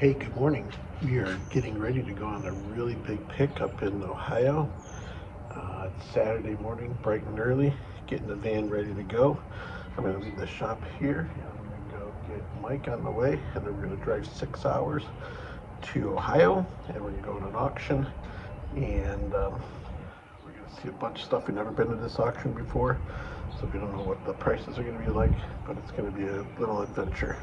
Hey, good morning. We are getting ready to go on a really big pickup in Ohio. It's Saturday morning, bright and early, getting the van ready to go. I'm going to leave the shop here. I'm going to go get Mike on the way, and then we're going to drive 6 hours to Ohio, and we're going to go to an auction, and we're going to see a bunch of stuff. We've never been to this auction before, so we don't know what the prices are going to be like, but it's going to be a little adventure.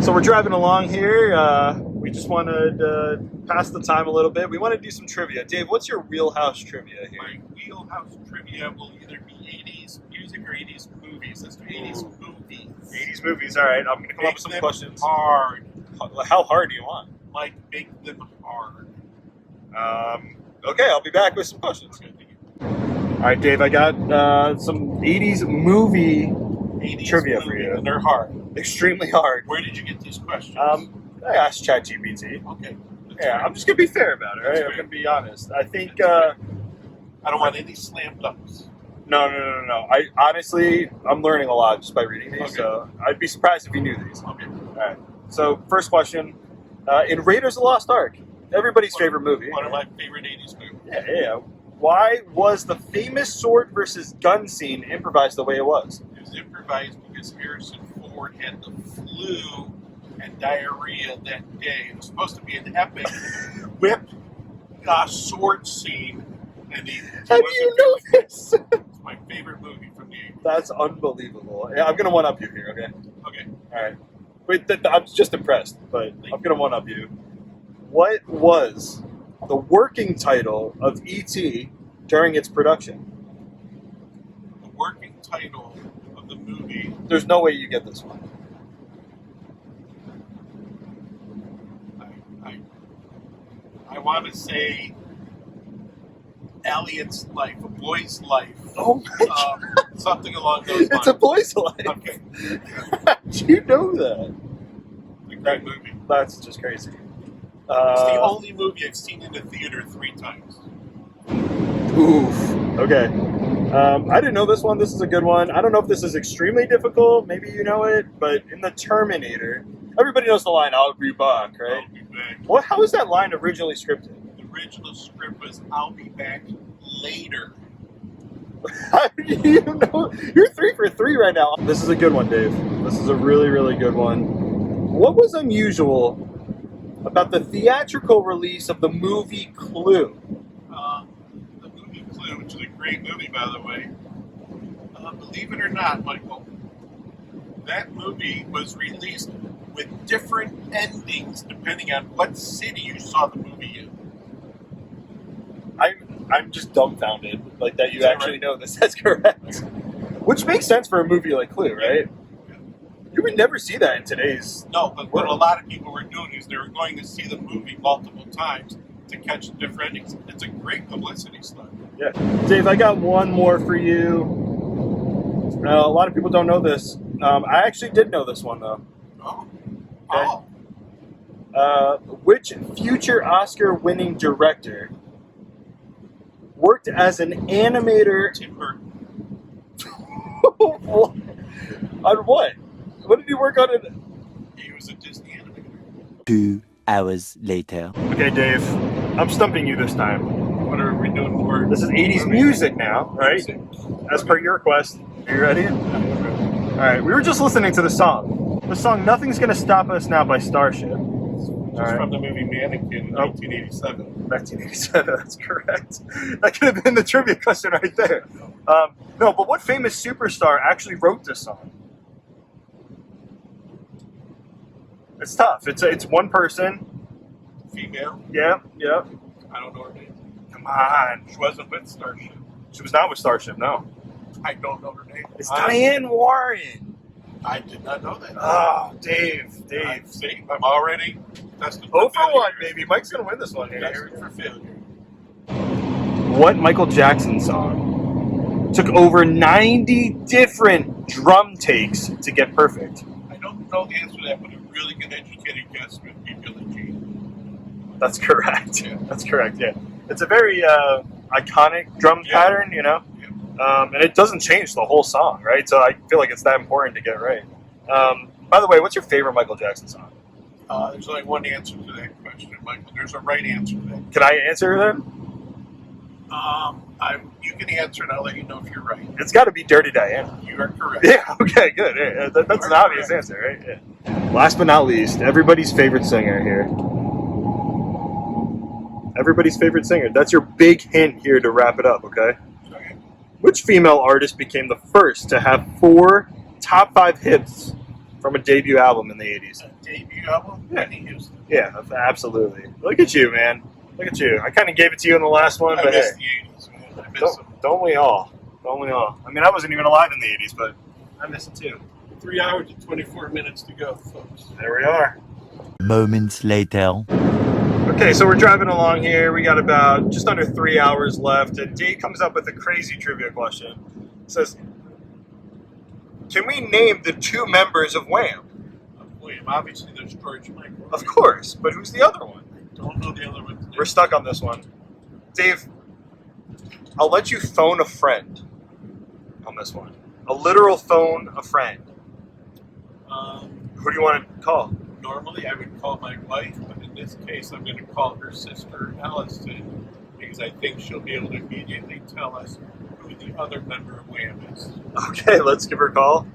So we're driving along here. We just wanted to pass the time a little bit. We want to do some trivia. Dave, what's your wheelhouse trivia here? My wheelhouse trivia will either be 80s music or 80s movies. Let's do 80s movies. 80s movies, all right. I'm going to come up with some questions. Hard. How hard do you want? Like, make them hard. Okay, I'll be back with some questions. Okay, thank you. All right, Dave, I got some 80s movie 80s trivia movie, for you. and they're hard. Extremely hard. Where did you get these questions? I asked ChatGPT. Okay. Yeah, I'm just going to be fair about it, right? That's I'm fair. going to be honest. I think... I don't want any slam dunks. No. I'm learning a lot just by reading these, Okay. so I'd be surprised if you knew these. Okay. All right. So, first question. In Raiders of the Lost Ark, everybody's favorite movie. One of my favorite 80s movies. Yeah. Why was the famous sword versus gun scene improvised the way it was? It was improvised because Harrison Ford had the flu and diarrhea that day. It was supposed to be an epic whip sword scene. And How do you know this? It's my favorite movie from the 80s. That's unbelievable. Yeah, I'm going to one-up you here, okay? Okay. All right. Wait, I'm just impressed, but I'm going to one-up you. What was the working title of E.T. during its production? The working title of the movie. There's no way you get this one. I want to say Elliot's Life, A Boy's Life. Oh my God. Something along those lines. It's A Boy's Life. Okay. How'd you know that? A great movie. That's just crazy. It's the only movie I've seen in the theater 3 times. Oof. Okay. I didn't know this one. This is a good one. I don't know if this is extremely difficult. Maybe you know it, but in The Terminator, everybody knows the line, "I'll be back," right? I'll be back. How was that line originally scripted? The original script was "I'll be back later." How do you know? You're 3 for 3 right now. This is a good one, Dave. This is a really, really good one. What was unusual about the theatrical release of the movie Clue? The movie Clue, which is a great movie, by the way. Believe it or not, Michael, that movie was released with different endings depending on what city you saw the movie in. I'm just dumbfounded, like that you Is that actually right? know this. That's correct. Which makes sense for a movie like Clue, right? You would never see that in today's. No, but what a lot of people were doing is they were going to see the movie multiple times to catch the different endings. It's a great publicity stunt. Yeah, Dave, I got one more for you. A lot of people don't know this. I actually did know this one though. Oh. Okay. Oh. Which future Oscar-winning director worked as an animator? Tim Burton. On what? What did he work on? He was a Disney animator. 2 hours later. Okay, Dave, I'm stumping you this time. What are we doing for? This is 80s music now, right? Music. As per your request. Are you ready? All right, we were just listening to the song. The song "Nothing's Gonna Stop Us Now" by Starship. It's right. from the movie Mannequin in Oh. 1987. 1987, that's correct. That could have been the trivia question right there. No, but what famous superstar actually wrote this song? It's tough. It's one person. Female? Yeah. I don't know her name. Come on. She wasn't with Starship. She was not with Starship, no. I don't know her name. It's Diane Warren. I did not know that. Oh, Dave. See, I'm already tested Oh for failure. 1, baby. Mike's going to win this one here. Tested for failure. What Michael Jackson song took over 90 different drum takes to get perfect? I don't know the answer to that, but it really good educated guess would be Billie Jean. That's correct. Yeah. That's correct, yeah. It's a very iconic drum Yeah. pattern, you know? Yeah. And it doesn't change the whole song, right? So I feel like it's that important to get right. By the way, what's your favorite Michael Jackson song? There's only one answer to that question, Michael. There's a right answer to that. Can I answer then? You can answer and I'll let you know if you're right. It's got to be Dirty Diana. You are correct. Yeah, okay, good. Yeah, that's an obvious answer, right? Yeah. Last but not least, everybody's favorite singer here. Everybody's favorite singer. That's your big hint here to wrap it up, okay? Okay. Which female artist became the first to have 4 top 5 hits from a debut album in the 80s? A debut album? Yeah. Whitney Houston. Yeah, absolutely. Look at you, man. Look at you. I kind of gave it to you in the last one, I but miss hey. the 80s, man. I miss them. Don't we all? Don't we all? I mean, I wasn't even alive in the 80s, but I miss it too. 3 hours and 24 minutes to go, folks. There we are. Moments later. Okay, so we're driving along here. We got about just under 3 hours left, and Dave comes up with a crazy trivia question. It says, can we name the 2 members of Wham? William, obviously there's George Michael. Of course, but who's the other one? I don't know the other one. We're stuck on this one. Dave, I'll let you phone a friend on this one. A literal phone a friend. Who do you want to call? Normally I would call my wife, but in this case I'm going to call her sister, Allison, because I think she'll be able to immediately tell us who the other member of Wham is. Okay, let's give her a call.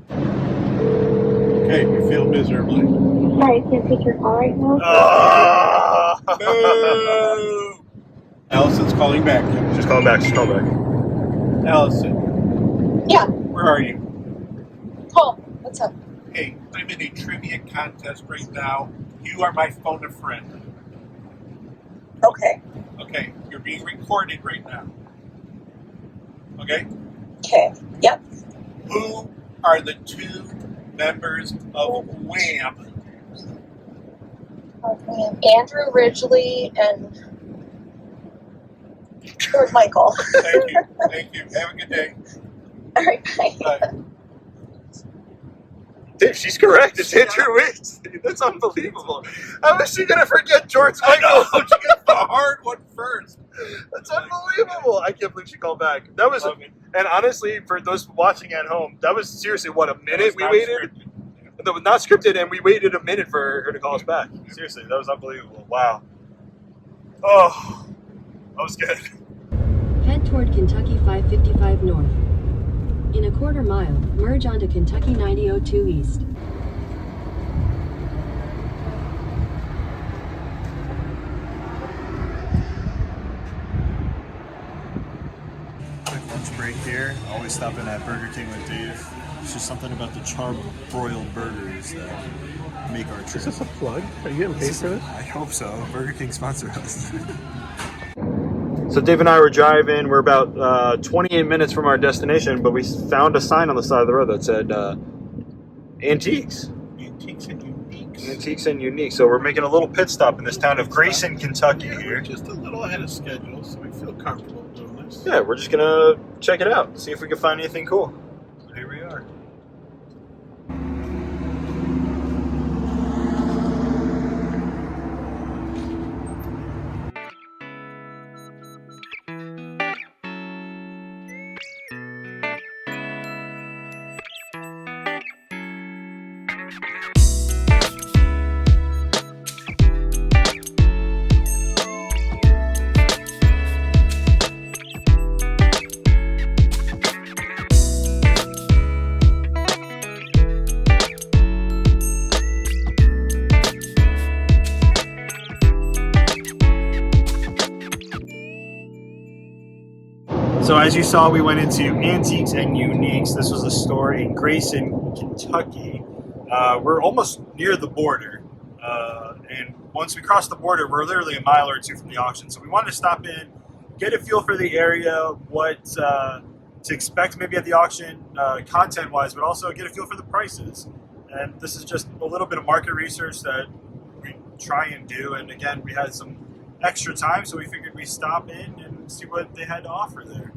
Okay, you feel miserably. Sorry, I can't take your call right now. Boo! Allison's calling back. She's calling back. She's calling back. Allison. Yeah. Where are you? Home. What's up? Hey, I'm in a trivia contest right now. You are my phone a friend. Okay. Okay, you're being recorded right now. Okay? Okay. Yep. Who are the 2 members of Wham? Andrew Ridgely and George Michael. Thank you. Thank you. Have a good day. All right, bye. Bye. Dave, she's correct. It's Andrew Wicks. That's unbelievable. How is she going to forget George I know. Michael? She gets the hard one first. That's unbelievable. I can't believe she called back. That was, and honestly, for those watching at home, that was seriously, what, a minute we waited? That was not scripted, and we waited a minute for her to call us back. Seriously, that was unbelievable. Wow. Oh, that was good. Head toward Kentucky 555 North. In a quarter mile, merge onto Kentucky 9002 East. Quick lunch break here. Always stop in at Burger King with Dave. It's just something about the charbroiled burgers that make our trip. Is this a plug? Are you getting paid for this? I hope so. Burger King sponsor us. So Dave and I were driving. We're about 28 minutes from our destination, but we found a sign on the side of the road that said Antiques. Antiques and Uniques. Antiques and Unique. So we're making a little pit stop in this town of Grayson, Kentucky We're here. just a little ahead of schedule, so we feel comfortable doing this. Yeah, we're just going to check it out, see if we can find anything cool. So here we are. So as you saw, we went into Antiques and Uniques. This was a store in Grayson, Kentucky. We're almost near the border. And once we cross the border, we're literally a mile or 2 from the auction. So we wanted to stop in, get a feel for the area, what to expect maybe at the auction content-wise, but also get a feel for the prices. And this is just a little bit of market research that we try and do. And again, we had some extra time, so we figured we'd stop in and see what they had to offer there.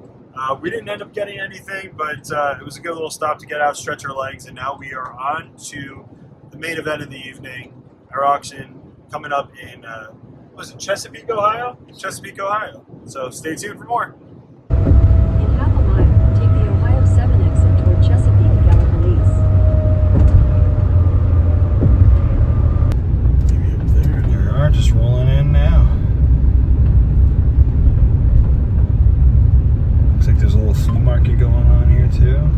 We didn't end up getting anything, but it was a good little stop to get out, stretch our legs, and now we are on to the the main event of the evening, our auction coming up in, was it Chesapeake, Ohio? Chesapeake, Ohio. So stay tuned for more. In half a mile, take the Ohio 7 exit toward Chesapeake, Gallipolis. Maybe up there. There we are, just rolling in now. Looks like there's a little flea market going on here too.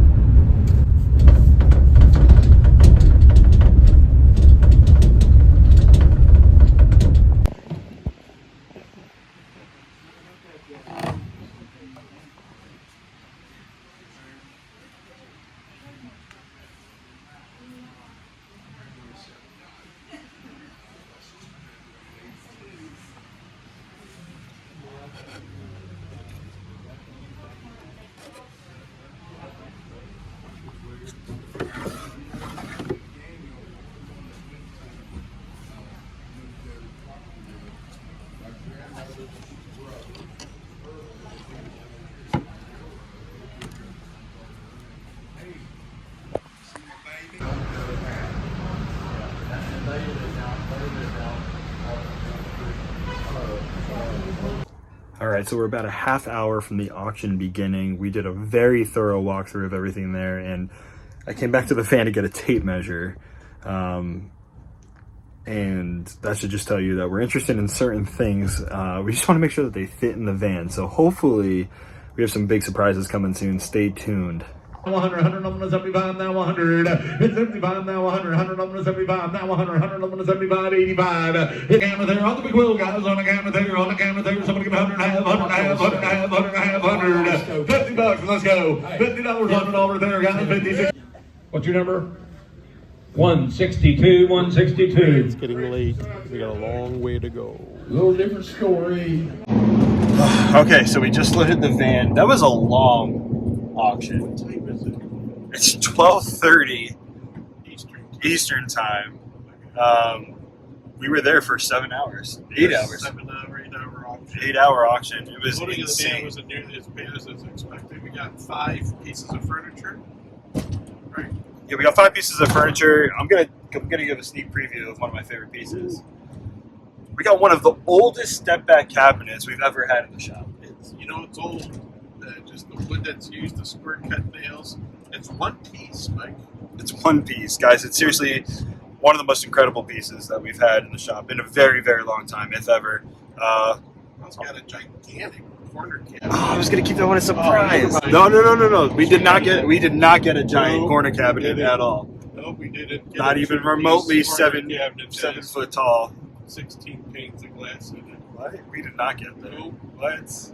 All right, so we're about a half hour from the auction beginning. We did a very thorough walkthrough of everything there, and I came back to the van to get a tape measure. And that should just tell you that we're interested in certain things. We just want to make sure that they fit in the van. So hopefully we have some big surprises coming soon. Stay tuned. 100, 100, I'm gonna 75, now 100. It's 75, now 100, 100, I'm gonna 75, now 100, 100, I'm gonna 75, 85. Hit camera there, on the big wheel, guys, on the camera there, somebody give me 100 and a half, 100 and a half, 100 and a half, 100 and a half, 100. 50 bucks, let's go. $50 on it over there, guys, 56. What's your number? 162, 162. It's getting late. We got a long way to go. A little different story. Okay, so we just loaded the van. That was a long auction. It's 12:30 Eastern time. We were there for 7 hours, 8 hours. 8-hour auction. 8-hour auction. It was Loading of the van insane. wasn't nearly as bad as expected. We got 5 pieces of furniture. Right. Yeah, we got 5 pieces of furniture. I'm gonna give a sneak preview of one of my favorite pieces. We got one of the oldest step back cabinets we've ever had in the shop. It's it's old. Just the wood that's used, the square cut nails. It's one piece, Mike. It's one piece, guys. It's seriously one of the most incredible pieces that we've had in the shop in a very, very long time, if ever. It's got a gigantic corner cabinet. Oh, I was gonna keep that one a surprise. never mind. No. We did not get a giant corner cabinet at all. No, we didn't. Not even remotely 7 foot tall. 16 panes of glass in it. What? We did not get that. Nope. What?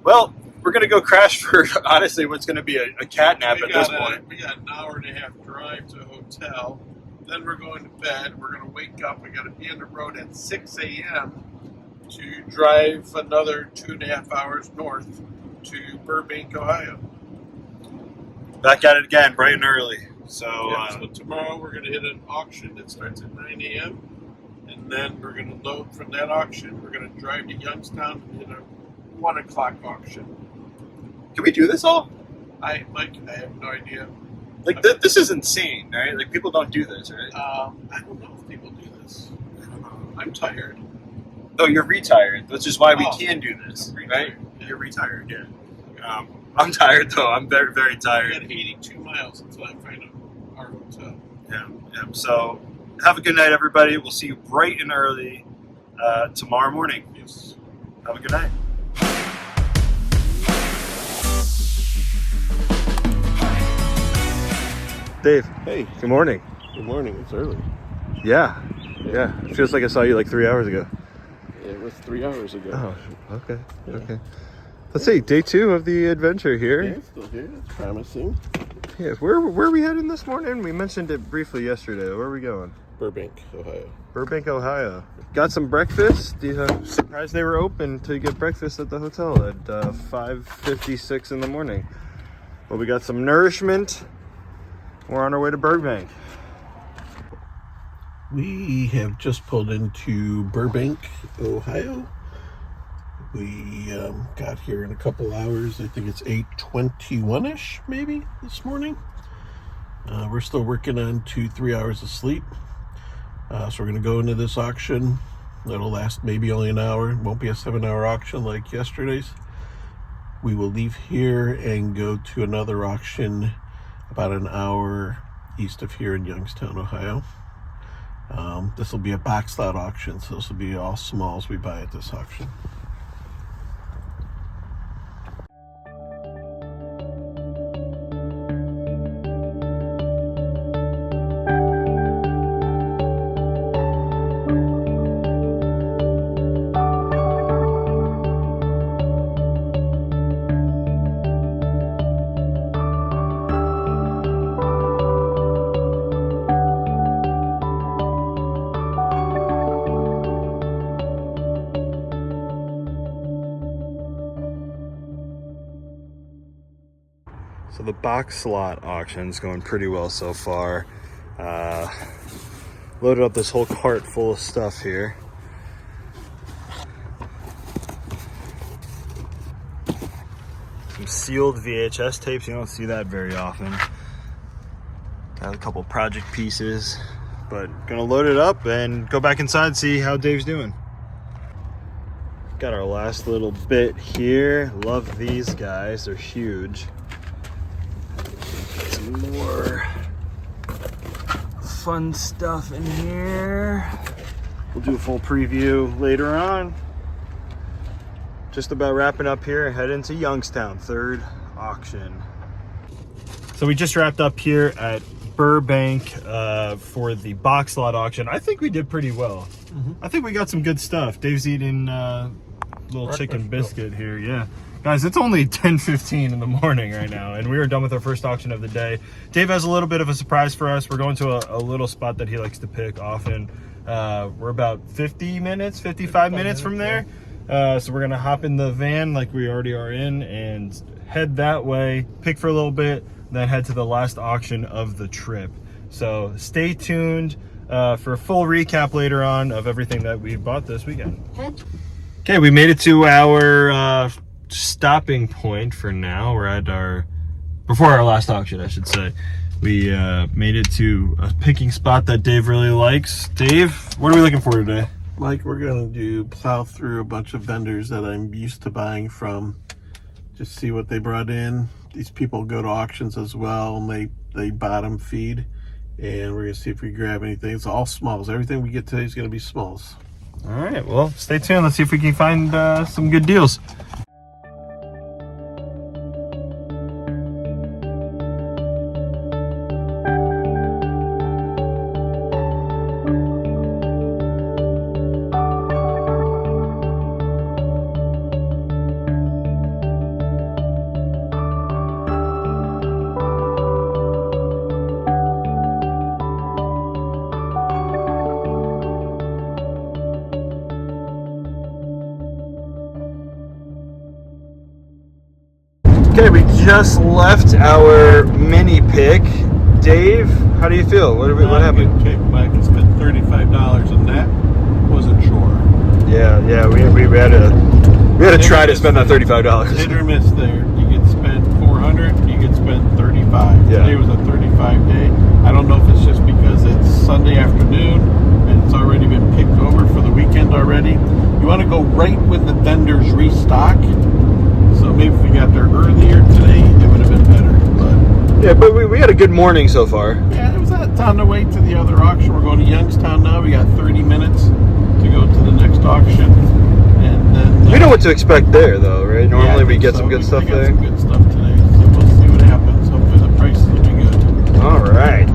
Well, we're gonna go crash for honestly what's gonna be a catnap at this point. We got an hour and a half drive to a hotel. Then we're going to bed. We're going to wake up. We got to be on the road at 6 a.m. to drive another 2.5 hours north to Burbank, Ohio. Back at it again, bright and early. So, So tomorrow we're going to hit an auction that starts at 9 a.m. And then we're going to load from that auction. We're going to drive to Youngstown and hit a 1 o'clock auction. can we do this all? Mike, I have no idea. Like this is insane, right? Like people don't do this, right? I don't know if people do this. I'm tired. No, you're retired, which is why we Oh, can do this, I'm right? retired, yeah. You're retired, yeah. I'm tired though. I'm very, very I tired. got 82 miles until I find our hotel. Yeah. So have a good night, everybody. We'll see you bright and early tomorrow morning. Yes. Have a good night. Dave. Hey, Good morning. good morning. It's early. Yeah. It feels like I saw you like 3 hours ago. It was 3 hours ago. Oh, okay. Yeah. Okay. Let's see, day 2 of the adventure here. Yeah, it's still here. It's promising. Yeah, where are we heading this morning? We mentioned it briefly yesterday. Where are we going? Burbank, Ohio. Burbank, Ohio. Got some breakfast. Surprised they were open to get breakfast at the hotel at 5:56 in the morning. Well, we got some nourishment. We're on our way to Burbank. We have just pulled into Burbank, Ohio. We got here in a couple hours. I think it's 8:21-ish maybe this morning. We're still working on 2-3 hours of sleep. So we're going to go into this auction. It'll last maybe only an hour. It won't be a 7-hour auction like yesterday's. We will leave here and go to another auction about an hour east of here in Youngstown, Ohio. This will be a box lot auction, so this will be all smalls we buy at this auction. So the box slot auction's going pretty well so far. Loaded up this whole cart full of stuff here. Some sealed VHS tapes, you don't see that very often. Got a couple project pieces, but gonna load it up and go back inside and see how Dave's doing. Got our last little bit here. Love these guys, they're huge. Some more fun stuff in here. We'll do a full preview later on. Just about wrapping up here and head into Youngstown, third auction. So we just wrapped up here at Burbank for the box lot auction. I think we did pretty well. I think we got some good stuff. Dave's eating little chicken biscuit here, yeah. Guys, it's only 10:15 in the morning right now, and we are done with our first auction of the day. Dave has a little bit of a surprise for us. We're going to a little spot that he likes to pick often. We're about 55 minutes from there. So we're gonna hop in the van like we already are in and head that way, pick for a little bit, then head to the last auction of the trip. So stay tuned for a full recap later on of everything that we bought this weekend. Okay, we made it to our stopping point for now. We're at before our last auction, I should say. We made it to a picking spot that Dave really likes. Dave, what are we looking for today? Mike, we're going to plow through a bunch of vendors that I'm used to buying from. Just see what they brought in. These people go to auctions as well, and they bottom feed. And we're going to see if we grab anything. It's all smalls. Everything we get today is going to be smalls. All right, well, stay tuned. Let's see if we can find some good deals. Okay, we just left our mini pick. Dave, how do you feel? What happened? Good pick, Mike. I spent $35 on that. Wasn't sure. Yeah, we had to try to spend that $35. Hit or miss there. You could spend $400. You could spend $35. Yeah. Today was a 35 day. I don't know if it's just because it's Sunday afternoon and it's already been picked over for the weekend already. You want to go right when the vendors restock. So maybe if we got there earlier today, it would have been better. But Yeah, but we had a good morning so far. yeah, it was on the way to the other auction. We're going to Youngstown now. We got 30 minutes to go to the next auction, and then We know what to expect there, though, right? Normally yeah, I we think get so. some good stuff we got there. Some good stuff today, so we'll see what happens. Hopefully the prices will be good. All right.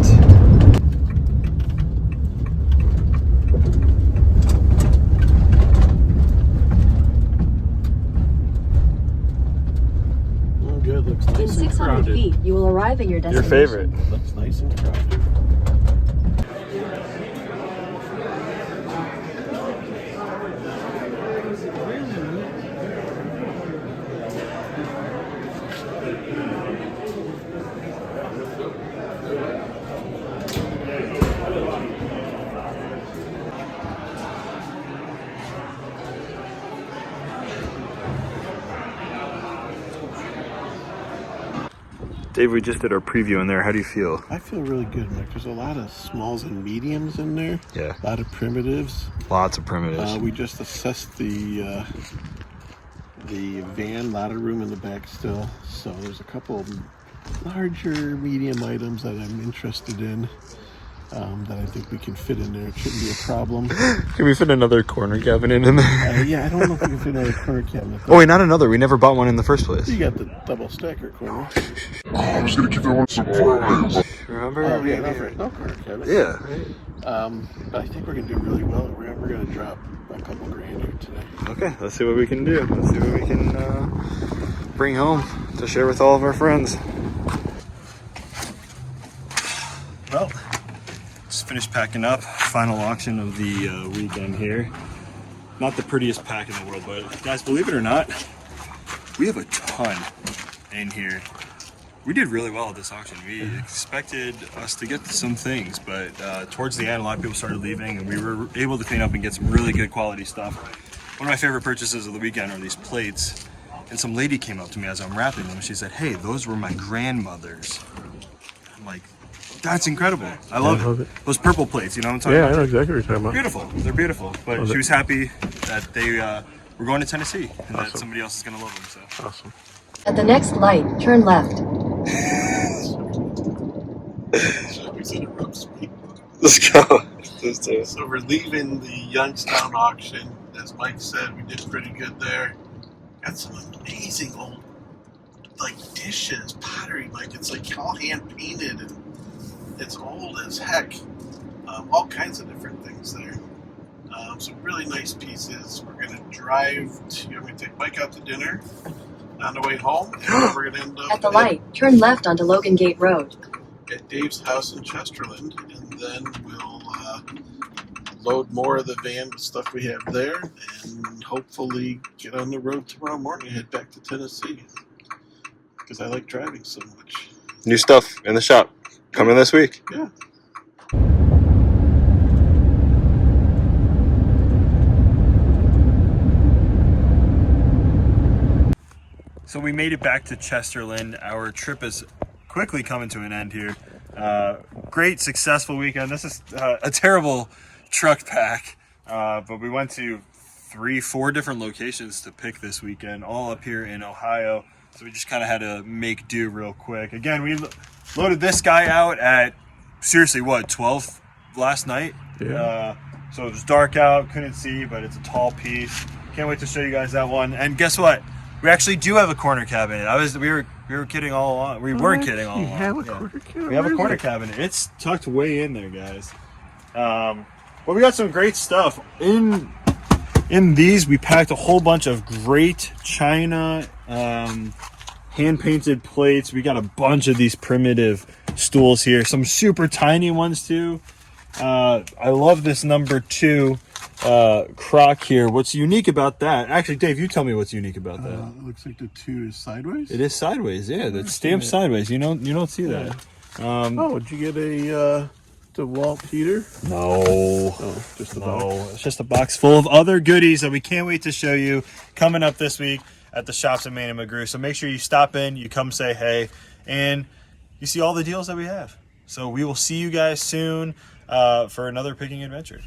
Oh, good. Looks In nice and 600 crowded. feet, you will arrive at your Your destination. favorite. Looks nice and crowded. Dave, we just did our preview in there. How do you feel? I feel really good, Mike. There's a lot of smalls and mediums in there. Yeah. A lot of primitives. Lots of primitives. We just assessed the van. A lot of room in the back still. So there's a couple larger medium items that I'm interested in. That I think we can fit in there. It shouldn't be a problem. Can we fit another corner cabinet in there? Yeah, I don't know if we can fit another corner cabinet. Oh, wait, not another. We never bought one in the first place. You got the double stacker corner. I'm just gonna keep that one surprise. Remember? Oh, yeah, no corner cabinet. Yeah. But I think we're gonna do really well. We're gonna drop a couple grand here today. Okay, let's see what we can do. Let's see what we can bring home to share with all of our friends. Well, just finished packing up. Final auction of the weekend here. Not the prettiest pack in the world, but guys, believe it or not, we have a ton in here. We did really well at this auction. We expected us to get some things, but towards the end, a lot of people started leaving, and we were able to clean up and get some really good quality stuff. One of my favorite purchases of the weekend are these plates, and some lady came up to me as I'm wrapping them. She said, "Hey, those were my grandmother's." I'm like, that's incredible. I love it. Those purple plates, you know what I'm talking about? I know exactly what you're talking about. Beautiful. They're beautiful. But she was happy that they were going to Tennessee and that somebody else is going to love them. So Awesome. At the next light, turn left. let's go. So we're leaving the Youngstown auction. As Mike said, we did pretty good there. Got some amazing old dishes, pottery, Mike. It's all hand painted and it's old as heck. All kinds of different things there. Some really nice pieces. We're gonna take Mike out to dinner on the way home, and then we're gonna end up At the light, turn left onto Logan Gate Road. at Dave's house in Chesterland, and then we'll load more of the van with stuff we have there, and hopefully get on the road tomorrow morning and head back to Tennessee. Because I like driving so much. New stuff in the shop coming this week. Yeah. So we made it back to Chesterland. Our trip is quickly coming to an end here. Great, successful weekend. This is a terrible truck pack, but we went to 3-4 different locations to pick this weekend, all up here in Ohio. So we just kind of had to make do real quick. Again, we loaded this guy out at, seriously, 12 last night? Yeah. So it was dark out, couldn't see, but it's a tall piece. Can't wait to show you guys that one. And guess what? We actually do have a corner cabinet. We were kidding all along. We weren't kidding all along. We have a corner cabinet? We have a corner cabinet. It's tucked way in there, guys. Well, we got some great stuff. In these, we packed a whole bunch of great china, hand-painted plates. We got a bunch of these primitive stools here. Some super tiny ones, too. I love this number 2 crock here. What's unique about that? Actually, Dave, you tell me what's unique about that. It looks like the 2 is sideways. It is sideways, yeah. It's stamped sideways. You don't see that. Did you get a DeWalt heater? No. Oh, just the box. It's just a box full of other goodies that we can't wait to show you coming up this week at the shops at Maine and McGrew. So make sure you stop in, you come say hey, and you see all the deals that we have. So we will see you guys soon for another picking adventure.